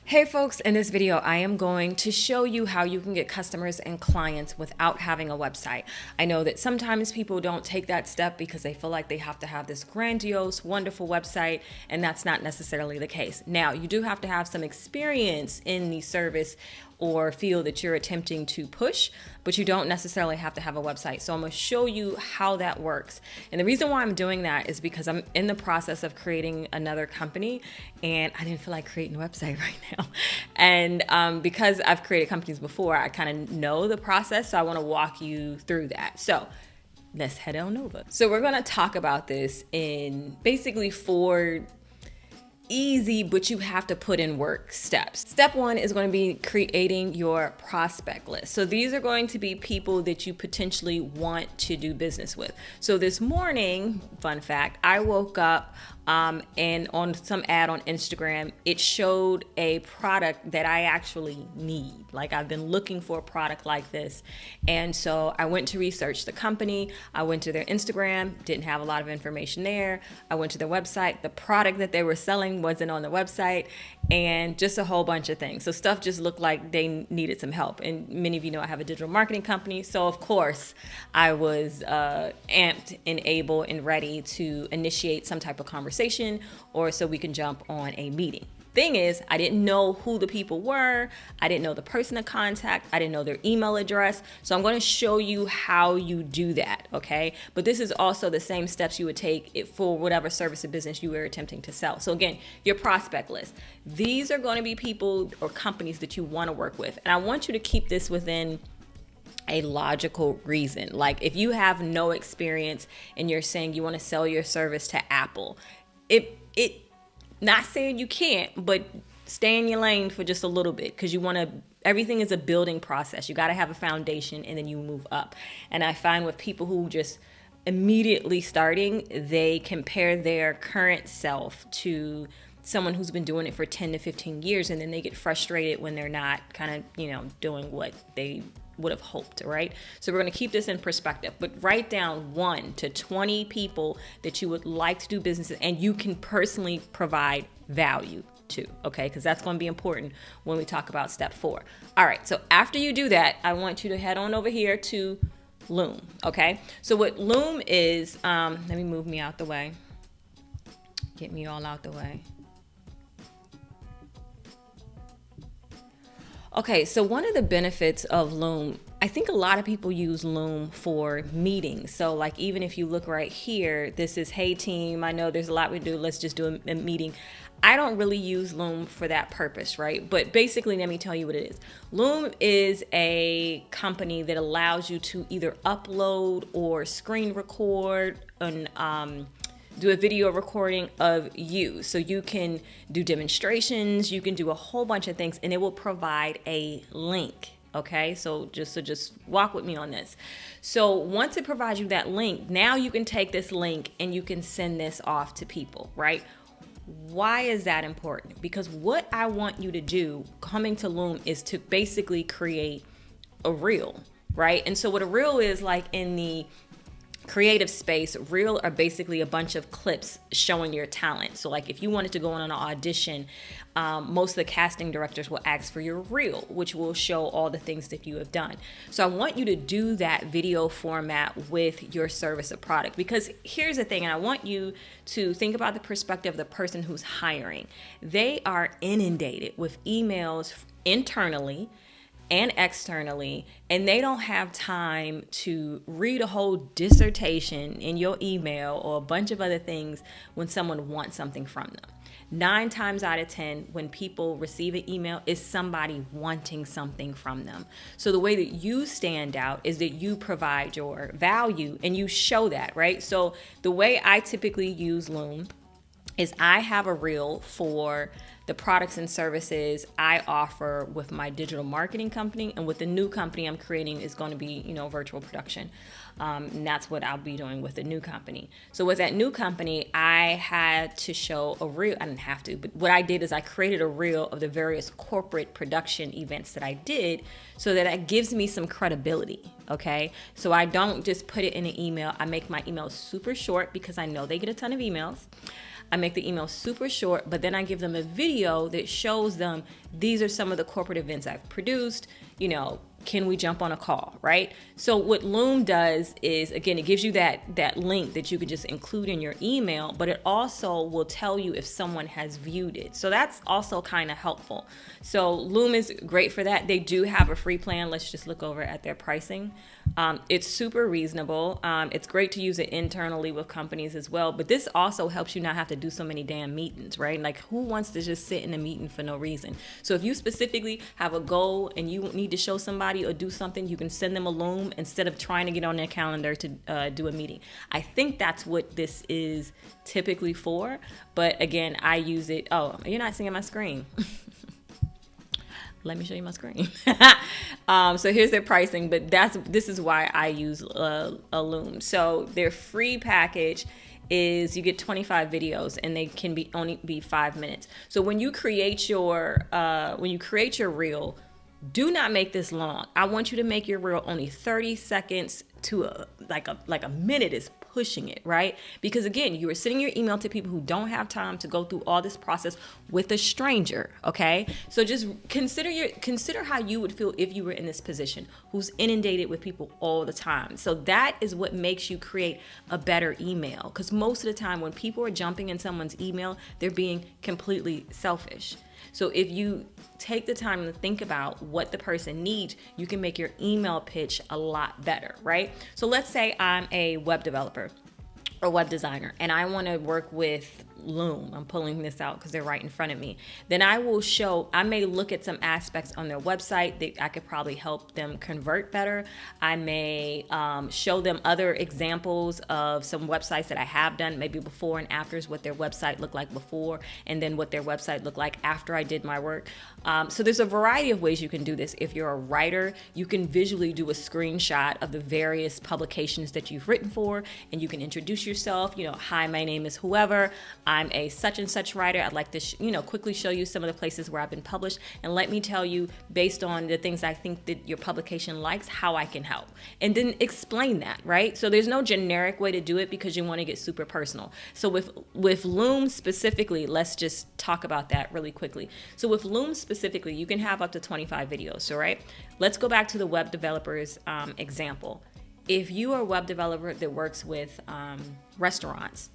Hey folks, in this video, I am going to show you how you can get customers and clients without having a website. I know that sometimes people don't take that step because they feel like they have to have this grandiose, wonderful website, and that's not necessarily the case. Now, you do have to have some experience in the service or field that you're attempting to push, but you don't necessarily have to have a website. So I'm gonna show you how that works. And the reason why I'm doing that is because I'm in the process of creating another company and I didn't feel like creating a website right now. And because I've created companies before, I kind of know the process. So I wanna walk you through that. So let's head on over. So we're gonna talk about this in basically 4 easy, but you have to put in work steps. Step 1 is going to be creating your prospect list. So these are going to be people that you potentially want to do business with. So this morning, fun fact, I woke up and on some ad on Instagram, it showed a product that I actually need. Like I've been looking for a product like this. And so I went to research the company. I went to their Instagram, didn't have a lot of information there. I went to their website. The product that they were selling wasn't on the website, and just a whole bunch of things. So stuff just looked like they needed some help. And many of you know I have a digital marketing company. So of course I was amped and able and ready to initiate some type of conversation or so we can jump on a meeting. Thing is, I didn't know who the people were. I didn't know the person to contact. I didn't know their email address. So I'm going to show you how you do that, okay? But this is also the same steps you would take for whatever service or business you were attempting to sell. So again, your prospect list. These are going to be people or companies that you want to work with. And I want you to keep this within a logical reason. Like if you have no experience and you're saying you want to sell your service to Apple, not saying you can't, but stay in your lane for just a little bit because you want to, everything is a building process. You got to have a foundation and then you move up. And I find with people who just immediately starting, they compare their current self to someone who's been doing it for 10 to 15 years. And then they get frustrated when they're not kind of, doing what they would have hoped, right? So we're going to keep this in perspective, but write down 1 to 20 people that you would like to do business with and you can personally provide value to, okay? Because that's going to be important when we talk about step 4. All right, so after you do that, I want you to head on over here to Loom, okay? So what Loom is, let me move me out the way. Get me all out the way. Okay, so one of the benefits of Loom, I think a lot of people use Loom for meetings. So like even if you look right here, this is, hey team, I know there's a lot we do, let's just do a meeting. I don't really use Loom for that purpose, right? But basically, let me tell you what it is. Loom is a company that allows you to either upload or screen record and do a video recording of you. So you can do demonstrations, you can do a whole bunch of things, and it will provide a link. Okay, so just walk with me on this. So once it provides you that link, now you can take this link and you can send this off to people, right? Why is that important? Because what I want you to do coming to Loom is to basically create a reel, right? And so what a reel is, like in the creative space, reel are basically a bunch of clips showing your talent. So like if you wanted to go on an audition, most of the casting directors will ask for your reel, which will show all the things that you have done. So I want you to do that video format with your service or product, because here's the thing, and I want you to think about the perspective of the person who's hiring. They are inundated with emails internally and externally, and they don't have time to read a whole dissertation in your email or a bunch of other things when someone wants something from them. 9 times out of 10, when people receive an email, is somebody wanting something from them. So the way that you stand out is that you provide your value and you show that, right? So the way I typically use Loom is I have a reel for the products and services I offer with my digital marketing company, and with the new company I'm creating is going to be, virtual production. And that's what I'll be doing with the new company. So with that new company, I had to show a reel. I didn't have to, but what I did is I created a reel of the various corporate production events that I did, so that gives me some credibility. Okay. So I don't just put it in an email. I make my emails super short because I know they get a ton of emails. I make the email super short, but then I give them a video that shows them these are some of the corporate events I've produced, you know, can we jump on a call, right? So what Loom does is, again, it gives you that link that you can just include in your email, but it also will tell you if someone has viewed it. So that's also kind of helpful. So Loom is great for that. They do have a free plan. Let's just look over at their pricing. It's super reasonable. It's great to use it internally with companies as well, but this also helps you not have to do so many damn meetings, right? Like, who wants to just sit in a meeting for no reason? So if you specifically have a goal and you need to show somebody or do something, you can send them a Loom instead of trying to get on their calendar to do a meeting. I think that's what this is typically for. But again, I use it. Oh, you're not seeing my screen. Let me show you my screen. So here's their pricing, but this is why I use a Loom. So their free package is you get 25 videos and they can only be 5 minutes. So when you create your reel, do not make this long. I want you to make your reel only 30 seconds to like a minute is pushing it, right? Because again, you are sending your email to people who don't have time to go through all this process with a stranger, okay? So just consider how you would feel if you were in this position, who's inundated with people all the time. So that is what makes you create a better email, because most of the time when people are jumping in someone's email, they're being completely selfish. So if you take the time to think about what the person needs, you can make your email pitch a lot better, right? So let's say I'm a web developer or web designer and I want to work with Loom. I'm pulling this out because they're right in front of me. Then I may look at some aspects on their website that I could probably help them convert better. I may show them other examples of some websites that I have done, maybe before and afters, what their website looked like before and then what their website looked like after I did my work. So there's a variety of ways you can do this. If you're a writer, you can visually do a screenshot of the various publications that you've written for, and you can introduce yourself, you know, hi, my name is whoever. I'm a such and such writer. I'd like to, quickly show you some of the places where I've been published, and let me tell you, based on the things I think that your publication likes, how I can help. And then explain that, right? So there's no generic way to do it because you want to get super personal. So with Loom specifically, let's just talk about that really quickly. So with Loom specifically, you can have up to 25 videos. So, right, let's go back to the web developers example. If you are a web developer that works with restaurants,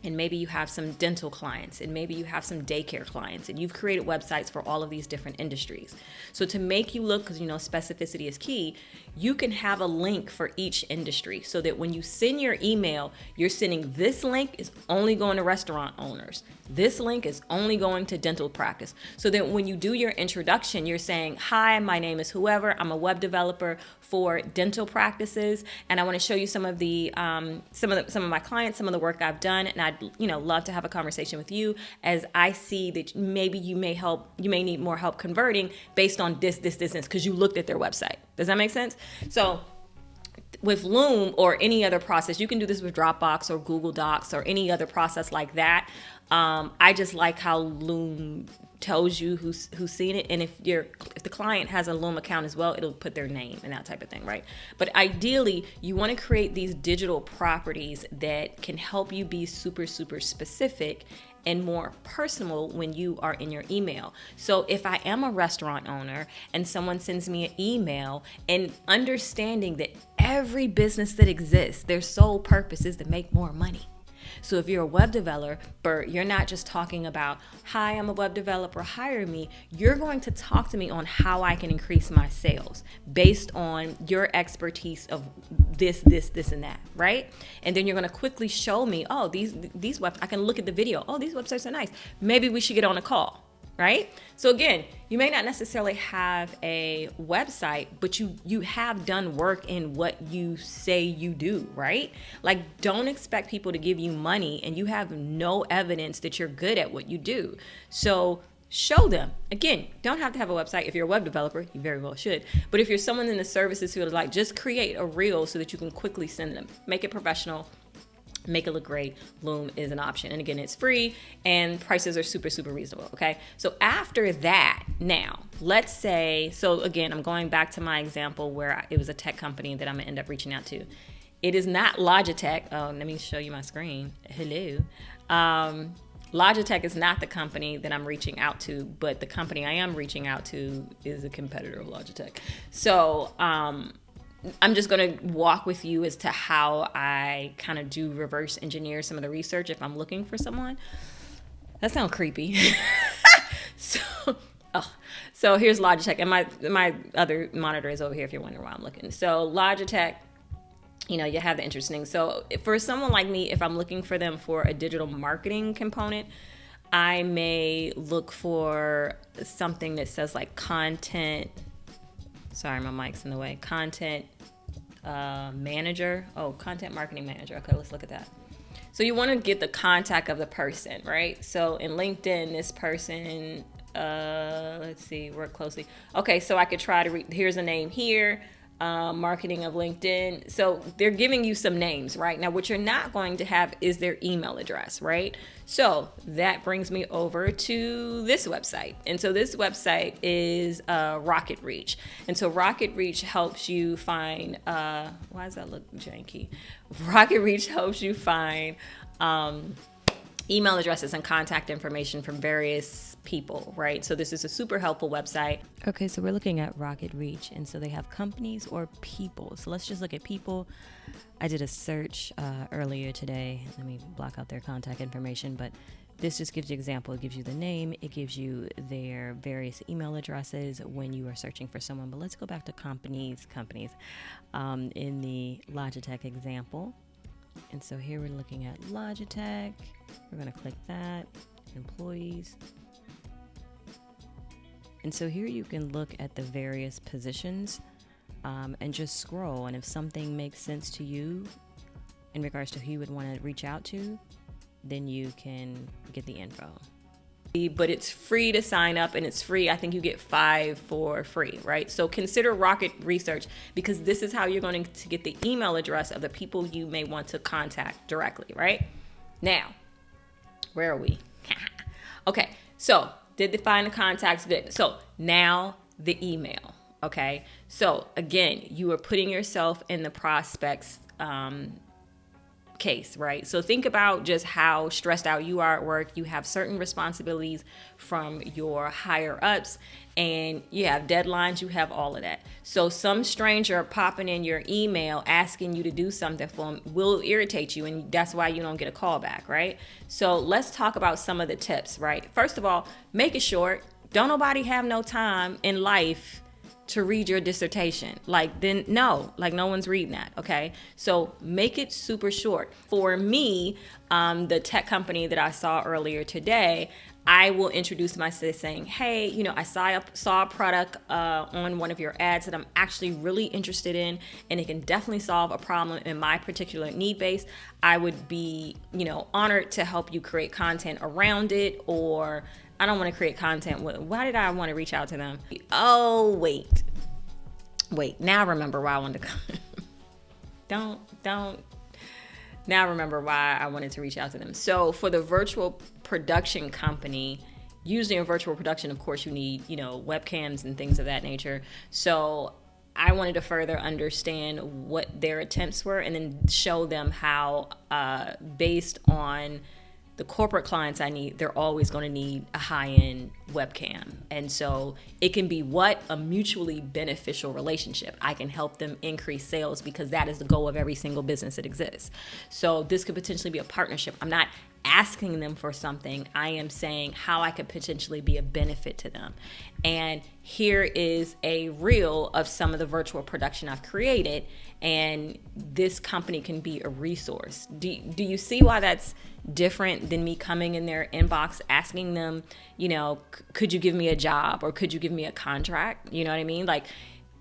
and maybe you have some dental clients, and maybe you have some daycare clients, and you've created websites for all of these different industries. So to make you look, because specificity is key, you can have a link for each industry so that when you send your email, you're sending this link is only going to restaurant owners. This link is only going to dental practice. So that when you do your introduction, you're saying, hi, my name is whoever. I'm a web developer for dental practices, and I want to show you some of my clients, some of the work I've done, and I'd love to have a conversation with you as I see that maybe you may need more help converting based on this, because you looked at their website. Does that make sense? So with Loom or any other process, you can do this with Dropbox or Google Docs or any other process like that. I just like how Loom tells you who's seen it, and if the client has a Loom account as well, it'll put their name and that type of thing, right? But ideally, you want to create these digital properties that can help you be super, super specific and more personal when you are in your email. So if I am a restaurant owner and someone sends me an email, and understanding that every business that exists, their sole purpose is to make more money. So if you're a web developer, you're not just talking about, hi, I'm a web developer, hire me. You're going to talk to me on how I can increase my sales based on your expertise of this, and that, right? And then you're going to quickly show me, oh, these web, I can look at the video. Oh, these websites are nice. Maybe we should get on a call. Right? So again, you may not necessarily have a website, but you have done work in what you say you do, right? Like, don't expect people to give you money and you have no evidence that you're good at what you do. So show them. Again, don't have to have a website. If you're a web developer, you very well should. But if you're someone in the services field, like, just create a reel so that you can quickly send them. Make it professional. Make it look great. Loom is an option. And again, it's free and prices are super, super reasonable. Okay. So after that, now let's say, so again, I'm going back to my example where it was a tech company that I'm gonna end up reaching out to. It is not Logitech. Oh, let me show you my screen. Hello. Logitech is not the company that I'm reaching out to, but the company I am reaching out to is a competitor of Logitech. So I'm just going to walk with you as to how I kind of do reverse engineer some of the research if I'm looking for someone. That sounds creepy. So here's Logitech, and my other monitor is over here if you're wondering why I'm looking. So Logitech, you have the interesting. So for someone like me, if I'm looking for them for a digital marketing component, I may look for something that says like content. Sorry, my mic's in the way. Content manager. Oh, content marketing manager. Okay, let's look at that. So you want to get the contact of the person, right? So in LinkedIn, this person, let's see, work closely. Okay, so I could try to here's a name here. Marketing of LinkedIn. So they're giving you some names, right? Now, what you're not going to have is their email address, right? So that brings me over to this website. And so this website is Rocket Reach. And so Rocket Reach helps you find, why does that look janky? Rocket Reach helps you find email addresses and contact information from various people, right? So this is a super helpful website. Okay, so we're looking at Rocket Reach, and so they have companies or people. So let's just look at people. I did a search earlier today. Let me block out their contact information, but this just gives you an example. It gives you the name. It gives you their various email addresses when you are searching for someone. But let's go back to companies in the Logitech example. And so here we're looking at Logitech. We're going to click that, employees. And so here you can look at the various positions and just scroll. And if something makes sense to you in regards to who you would want to reach out to, then you can get the info. But it's free to sign up, and it's free. I think you get 5 for free, right? So consider Rocket Research, because this is how you're going to get the email address of the people you may want to contact directly, right? Now, where are we? Okay, so did they find the contacts? Good. So now the email, okay? So again, you are putting yourself in the prospect's case, right? So think about just how stressed out you are at work. You have certain responsibilities from your higher ups, and you have deadlines, you have all of that. So some stranger popping in your email asking you to do something for them will irritate you, and that's why you don't get a call back, right? So let's talk about some of the tips, right? First of all, make it short. Don't nobody have no time in life to read your dissertation. No one's reading that, okay? So make it super short. For me, the tech company that I saw earlier today, I will introduce myself saying, hey, I saw a product on one of your ads that I'm actually really interested in, and it can definitely solve a problem in my particular need base. I would be, honored to help you create content around it, or I don't want to create content. Why did I want to reach out to them? Oh, wait. Now I remember why I wanted to come. Now I remember why I wanted to reach out to them. So for the virtual production company, usually in virtual production, of course, you need, webcams and things of that nature. So I wanted to further understand what their attempts were, and then show them how, based on the corporate clients I need, they're always going to need a high-end webcam. And so it can be a mutually beneficial relationship. I can help them increase sales, because that is the goal of every single business that exists. So this could potentially be a partnership. I'm not asking them for something. I am saying how I could potentially be a benefit to them. And here is a reel of some of the virtual production I've created, and this company can be a resource. Do you see why that's different than me coming in their inbox asking them, could you give me a job, or could you give me a contract? You know what I mean? Like,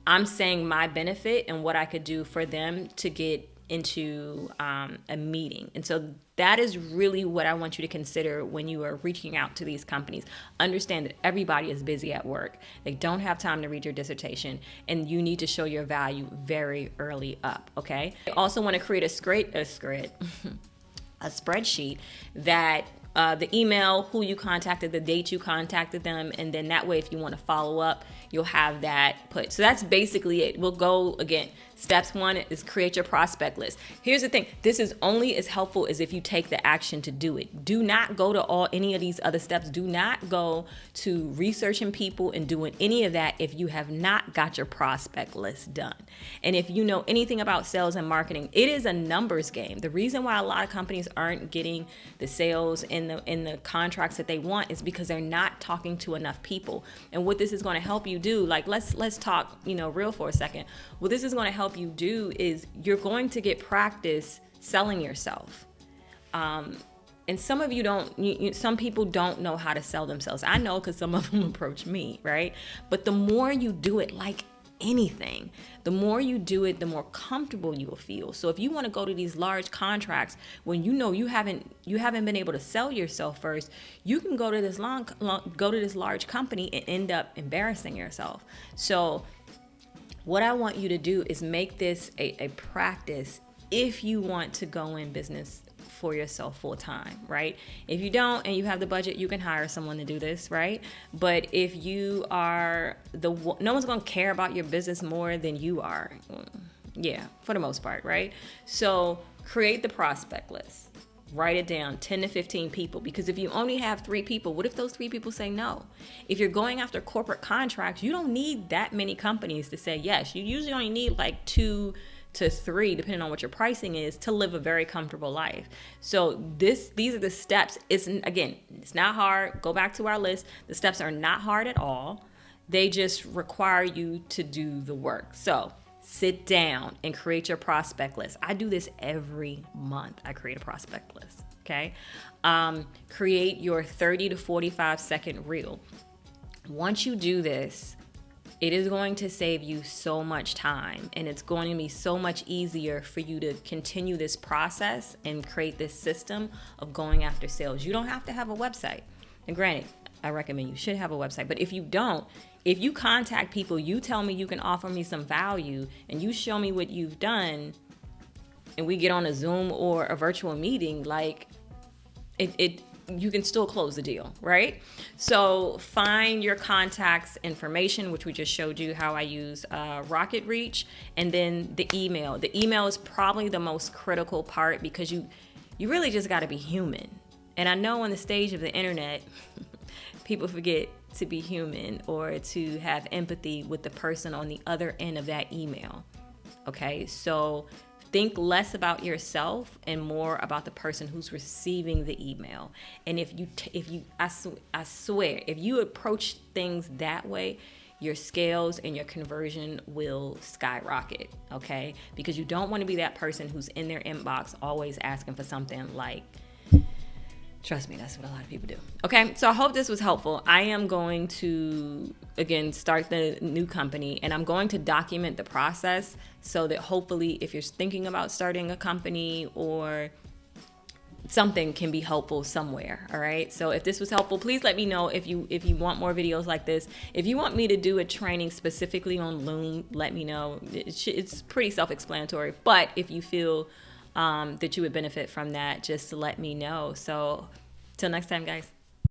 I'm saying my benefit and what I could do for them to get into a meeting. And so that is really what I want you to consider when you are reaching out to these companies. Understand that everybody is busy at work. They don't have time to read your dissertation, and you need to show your value very early up, okay? I also want to create a spreadsheet that the email, who you contacted, the date you contacted them, and then that way if you want to follow up, you'll have that put. So that's basically it. We'll go again. Steps 1 is create your prospect list. Here's the thing. This is only as helpful as if you take the action to do it. Do not go to any of these other steps. Do not go to researching people and doing any of that if you have not got your prospect list done. And if you know anything about sales and marketing, it is a numbers game. The reason why a lot of companies aren't getting the sales in the contracts that they want is because they're not talking to enough people. And what this is going to help you do, like let's talk, real for a second. What this is going to help you do is you're going to get practice selling yourself. And some of you don't, some people don't know how to sell themselves. I know because some of them approach me, right? But the more you do it, like anything, the more you do it, the more comfortable you will feel. So if you want to go to these large contracts when you know you haven't been able to sell yourself first, you can go to this large company and end up embarrassing yourself. So what I want you to do is make this a practice if you want to go in business for yourself full time, right? If you don't and you have the budget, you can hire someone to do this, right? But if you are no one's going to care about your business more than you are. Yeah, for the most part, right? So create the prospect list. Write it down, 10 to 15 people, because if you only have 3 people, what if those 3 people say no? If you're going after corporate contracts, you don't need that many companies to say yes. You usually only need like 2 to 3, depending on what your pricing is, to live a very comfortable life. So these are the steps. It's not hard. Go back to our list. The steps are not hard at all. They just require you to do the work. So sit down and create your prospect list. I do this every month. I create a prospect list. Okay. Create your 30 to 45 second reel. Once you do this, it is going to save you so much time, and it's going to be so much easier for you to continue this process and create this system of going after sales. You don't have to have a website. And granted, I recommend you should have a website, but if you don't, if you contact people, you tell me you can offer me some value and you show me what you've done, and we get on a Zoom or a virtual meeting, like you can still close the deal, right? So find your contacts information, which we just showed you how I use Rocket Reach, and then the email. The email is probably the most critical part because you really just got to be human. And I know on the stage of the internet, people forget to be human or to have empathy with the person on the other end of that email. Okay, so think less about yourself and more about the person who's receiving the email. And I swear, if you approach things that way, your scales and your conversion will skyrocket, okay? Because you don't want to be that person who's in their inbox always asking for something like, trust me, that's what a lot of people do. Okay, so I hope this was helpful. I am going to, again, start the new company, and I'm going to document the process so that hopefully if you're thinking about starting a company or something can be helpful somewhere. All right, so if this was helpful, please let me know if you want more videos like this. If you want me to do a training specifically on Loom, let me know. It's pretty self-explanatory, but if you feel that you would benefit from that, just let me know. So till next time, guys.